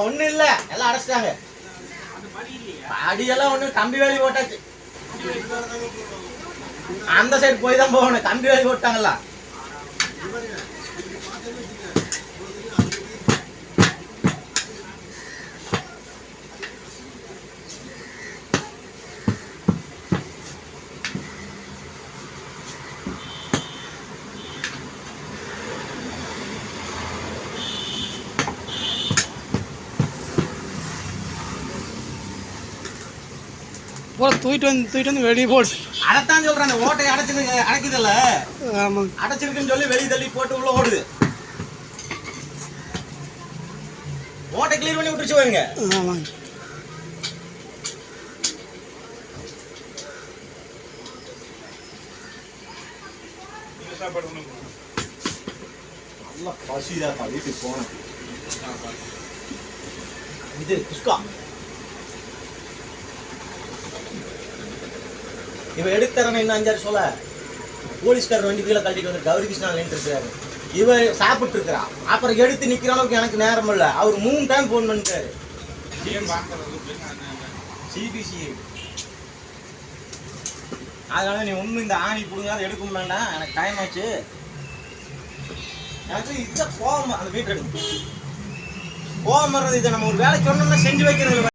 ஒண்ணும் இல்ல, எல்லாம் அடைச்சிட்டாங்க. அடியெல்லாம் ஒண்ணு, கம்பி வேலி போட்டாச்சு. அந்த சைடு போய் தான் போகணும், கம்பி வேலி போட்டாங்கல்ல. போல தூக்கிட்டு வந்து வெளியே போட்டு. அதைத்தான் சொல்றேன், அந்த ஓட்டை அடைக்குதுல்ல, அடைச்சிருக்குன்னு சொல்லி வெளியே தள்ளி போட்டு உள்ள ஓடுது. ஓட்டை கிளியர் பண்ணி விட்டுருச்சு பாருங்க. ஆமாங்க. நல்லா பசிதாப்பா, வீட்டுக்கு போனேன். இது குஸ்கா இவ எடுத்தரன இன்னும் 5-6 சொல்ல. போலீஸ்காரர் வண்டி கீழே கழட்டிட்டு வந்து கௌரி கிருஷ்ணா இருக்காரு. இவ சாப்பிட்டு இருக்கிறான். அப்புறம் எடுத்து நிக்கிற அளவுக்கு எனக்கு நேரம் இல்லை. அவர் 3 டைம் போன் பண்ணிட்டாரு. சிபிசி. அதனால நீ ஒன்றும் இந்த ஆணி பிடுங்காத எடுக்க வேண்டாம், எனக்கு டைம் ஆச்சு. எனக்கு இதுதான் கோவம். அந்த வீட்டு எடுக்கும் கோவம் வர்றது. இதை நம்ம ஒரு வேலை சொன்னோம்னா செஞ்சு வைக்கிறது.